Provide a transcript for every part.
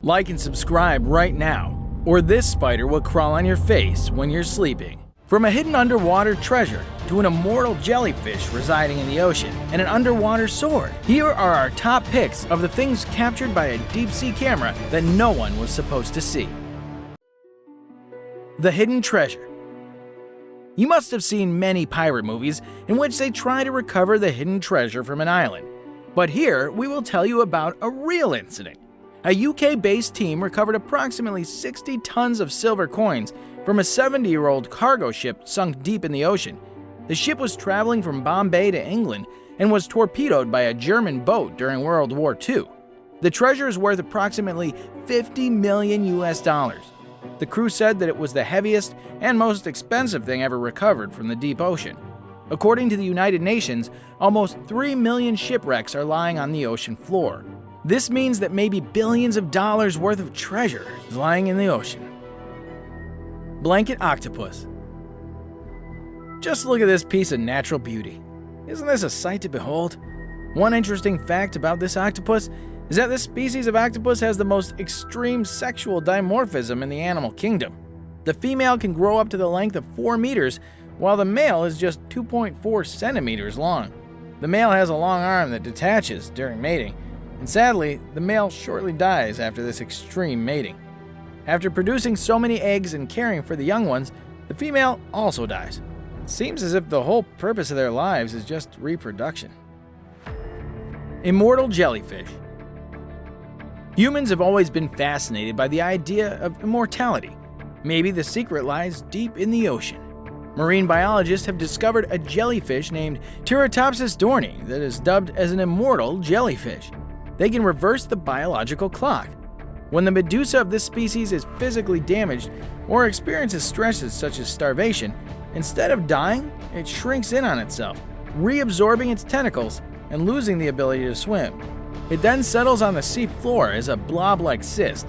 Like and subscribe right now, or this spider will crawl on your face when you're sleeping. From a hidden underwater treasure to an immortal jellyfish residing in the ocean and an underwater sword, here are our top picks of the things captured by a deep-sea camera that no one was supposed to see. The hidden treasure. You must have seen many pirate movies in which they try to recover the hidden treasure from an island. But here, we will tell you about a real incident. A UK-based team recovered approximately 60 tons of silver coins from a 70-year-old cargo ship sunk deep in the ocean. The ship was traveling from Bombay to England and was torpedoed by a German boat during World War II. The treasure is worth approximately $50 million. The crew said that it was the heaviest and most expensive thing ever recovered from the deep ocean. According to the United Nations, almost 3 million shipwrecks are lying on the ocean floor. This means that maybe billions of dollars worth of treasure is lying in the ocean. Blanket octopus. Just look at this piece of natural beauty. Isn't this a sight to behold? One interesting fact about this octopus is that this species of octopus has the most extreme sexual dimorphism in the animal kingdom. The female can grow up to the length of 4 meters, while the male is just 2.4 centimeters long. The male has a long arm that detaches during mating, and sadly, the male shortly dies after this extreme mating. After producing so many eggs and caring for the young ones, the female also dies. It seems as if the whole purpose of their lives is just reproduction. Immortal jellyfish. Humans have always been fascinated by the idea of immortality. Maybe the secret lies deep in the ocean. Marine biologists have discovered a jellyfish named Turritopsis dohrnii that is dubbed as an immortal jellyfish. They can reverse the biological clock. When the medusa of this species is physically damaged or experiences stresses such as starvation, instead of dying, it shrinks in on itself, reabsorbing its tentacles and losing the ability to swim. It then settles on the sea floor as a blob-like cyst.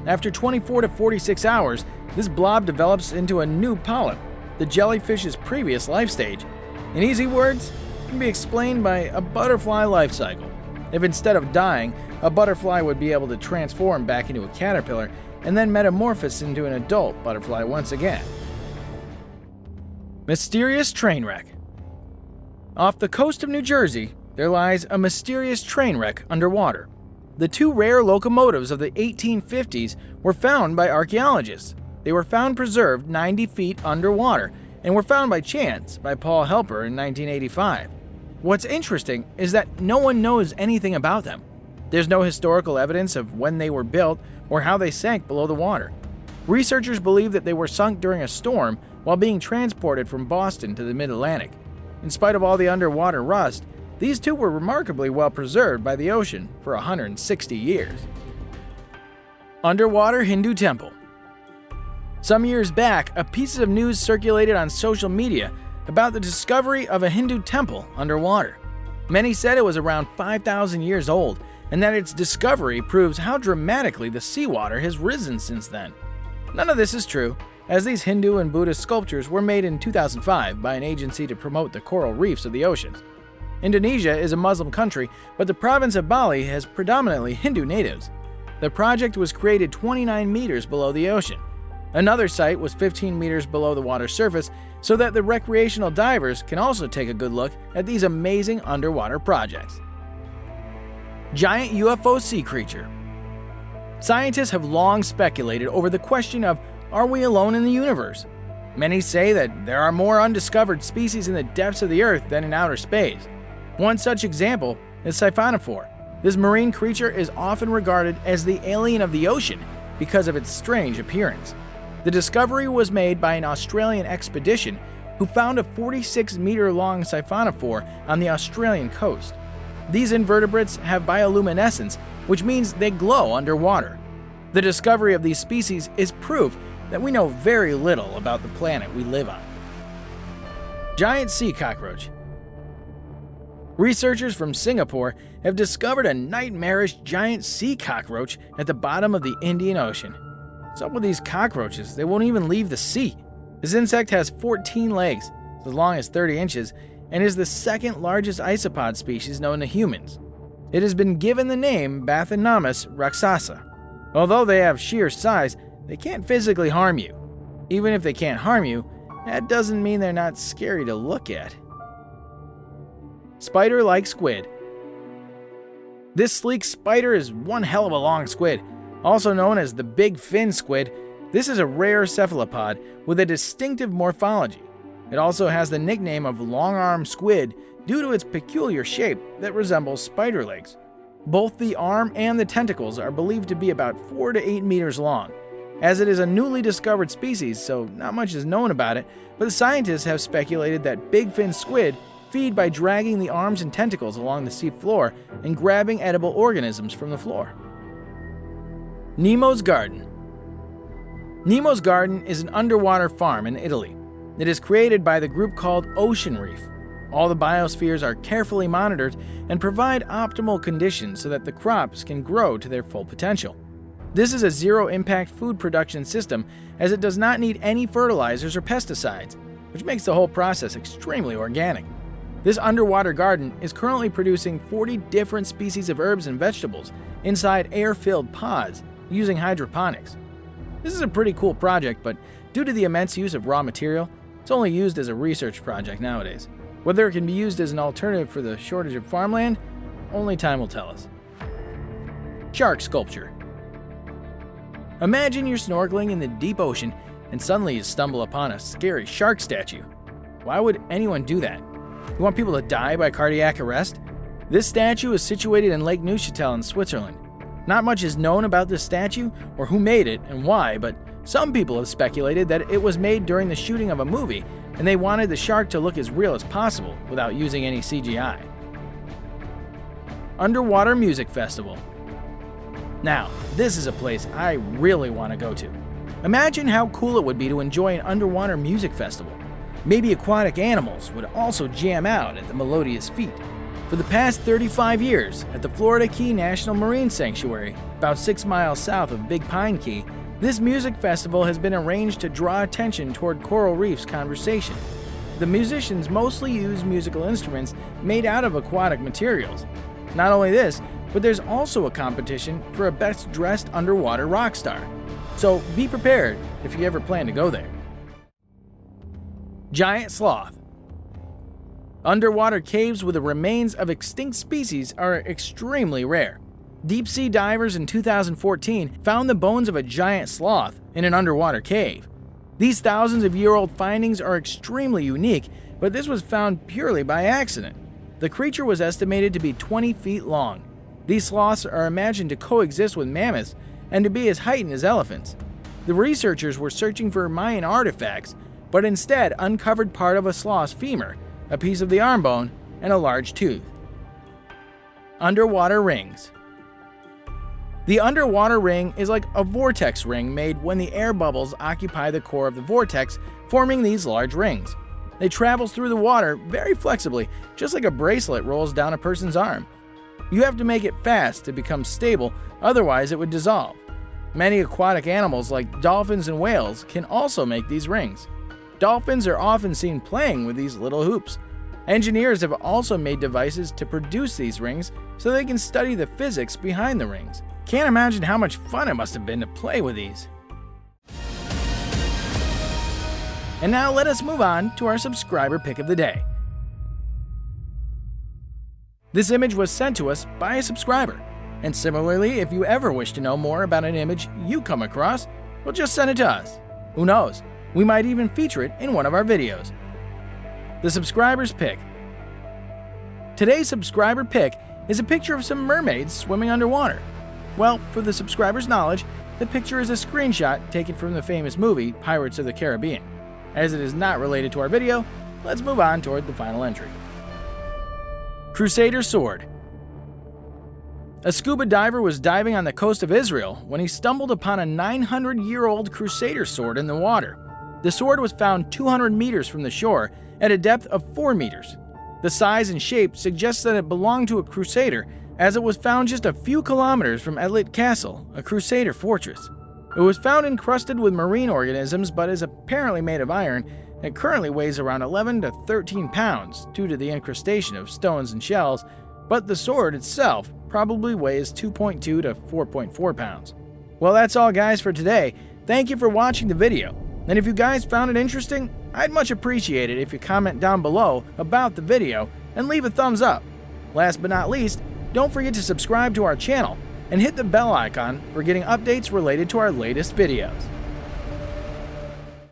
After 24 to 46 hours, this blob develops into a new polyp, the jellyfish's previous life stage. In easy words, it can be explained by a butterfly life cycle. If instead of dying, a butterfly would be able to transform back into a caterpillar and then metamorphose into an adult butterfly once again. Mysterious train wreck. Off the coast of New Jersey, there lies a mysterious train wreck underwater. The 2 rare locomotives of the 1850s were found by archaeologists. They were found preserved 90 feet underwater and were found by chance by Paul Helper in 1985. What's interesting is that no one knows anything about them. There's no historical evidence of when they were built or how they sank below the water. Researchers believe that they were sunk during a storm while being transported from Boston to the mid-Atlantic. In spite of all the underwater rust, these 2 were remarkably well preserved by the ocean for 160 years. Underwater Hindu temple. Some years back, a piece of news circulated on social media about the discovery of a Hindu temple underwater. Many said it was around 5,000 years old, and that its discovery proves how dramatically the seawater has risen since then. None of this is true, as these Hindu and Buddhist sculptures were made in 2005 by an agency to promote the coral reefs of the oceans. Indonesia is a Muslim country, but the province of Bali has predominantly Hindu natives. The project was created 29 meters below the ocean. Another site was 15 meters below the water surface so that the recreational divers can also take a good look at these amazing underwater projects. Giant UFO sea creature. Scientists have long speculated over the question of, are we alone in the universe? Many say that there are more undiscovered species in the depths of the Earth than in outer space. One such example is siphonophore. This marine creature is often regarded as the alien of the ocean because of its strange appearance. The discovery was made by an Australian expedition who found a 46-meter-long siphonophore on the Australian coast. These invertebrates have bioluminescence, which means they glow underwater. The discovery of these species is proof that we know very little about the planet we live on. Giant sea cockroach. Researchers from Singapore have discovered a nightmarish giant sea cockroach at the bottom of the Indian Ocean. What's up with these cockroaches? They won't even leave the sea. This insect has 14 legs, as long as 30 inches, and is the second largest isopod species known to humans. It has been given the name Bathynomus raksasa. Although they have sheer size, they can't physically harm you. Even if they can't harm you, that doesn't mean they're not scary to look at. Spider-like squid. This sleek spider is one hell of a long squid. Also known as the big fin squid, this is a rare cephalopod with a distinctive morphology. It also has the nickname of long-armed squid due to its peculiar shape that resembles spider legs. Both the arm and the tentacles are believed to be about 4 to 8 meters long. As it is a newly discovered species, so not much is known about it, but the scientists have speculated that big fin squid feed by dragging the arms and tentacles along the sea floor and grabbing edible organisms from the floor. Nemo's Garden. Nemo's Garden is an underwater farm in Italy. It is created by the group called Ocean Reef. All the biospheres are carefully monitored and provide optimal conditions so that the crops can grow to their full potential. This is a zero-impact food production system as it does not need any fertilizers or pesticides, which makes the whole process extremely organic. This underwater garden is currently producing 40 different species of herbs and vegetables inside air-filled pods using hydroponics. This is a pretty cool project, but due to the immense use of raw material, it's only used as a research project nowadays. Whether it can be used as an alternative for the shortage of farmland, only time will tell us. Shark sculpture. Imagine you're snorkeling in the deep ocean and suddenly you stumble upon a scary shark statue. Why would anyone do that? You want people to die by cardiac arrest? This statue is situated in Lake Neuchâtel in Switzerland. Not much is known about this statue or who made it and why, but some people have speculated that it was made during the shooting of a movie and they wanted the shark to look as real as possible without using any CGI. Underwater Music Festival. Now, this is a place I really want to go to. Imagine how cool it would be to enjoy an underwater music festival. Maybe aquatic animals would also jam out at the melodious feet. For the past 35 years, at the Florida Key National Marine Sanctuary, about 6 miles south of Big Pine Key, this music festival has been arranged to draw attention toward coral reefs conversation. The musicians mostly use musical instruments made out of aquatic materials. Not only this, but there's also a competition for a best dressed underwater rock star. So be prepared if you ever plan to go there. Giant sloth. Underwater caves with the remains of extinct species are extremely rare. Deep-sea divers in 2014 found the bones of a giant sloth in an underwater cave. These thousands-of-year-old findings are extremely unique, but this was found purely by accident. The creature was estimated to be 20 feet long. These sloths are imagined to coexist with mammoths and to be as heightened as elephants. The researchers were searching for Mayan artifacts, but instead uncovered part of a sloth's femur, a piece of the arm bone, and a large tooth. Underwater rings. The underwater ring is like a vortex ring made when the air bubbles occupy the core of the vortex, forming these large rings. It travels through the water very flexibly, just like a bracelet rolls down a person's arm. You have to make it fast to become stable, otherwise it would dissolve. Many aquatic animals like dolphins and whales can also make these rings. Dolphins are often seen playing with these little hoops. Engineers have also made devices to produce these rings so they can study the physics behind the rings. Can't imagine how much fun it must have been to play with these. And now let us move on to our subscriber pick of the day. This image was sent to us by a subscriber. And similarly, if you ever wish to know more about an image you come across, well, just send it to us. Who knows? We might even feature it in one of our videos. The subscriber's pick. Today's subscriber pick is a picture of some mermaids swimming underwater. Well, for the subscriber's knowledge, the picture is a screenshot taken from the famous movie Pirates of the Caribbean. As it is not related to our video, let's move on toward the final entry. Crusader sword. A scuba diver was diving on the coast of Israel when he stumbled upon a 900-year-old Crusader sword in the water. The sword was found 200 meters from the shore at a depth of 4 meters. The size and shape suggests that it belonged to a Crusader, as it was found just a few kilometers from Etlit Castle, a Crusader fortress. It was found encrusted with marine organisms but is apparently made of iron and currently weighs around 11 to 13 pounds due to the incrustation of stones and shells, but the sword itself probably weighs 2.2 to 4.4 pounds. Well, that's all guys for today. Thank you for watching the video. And if you guys found it interesting, I'd much appreciate it if you comment down below about the video and leave a thumbs up. Last but not least, don't forget to subscribe to our channel and hit the bell icon for getting updates related to our latest videos.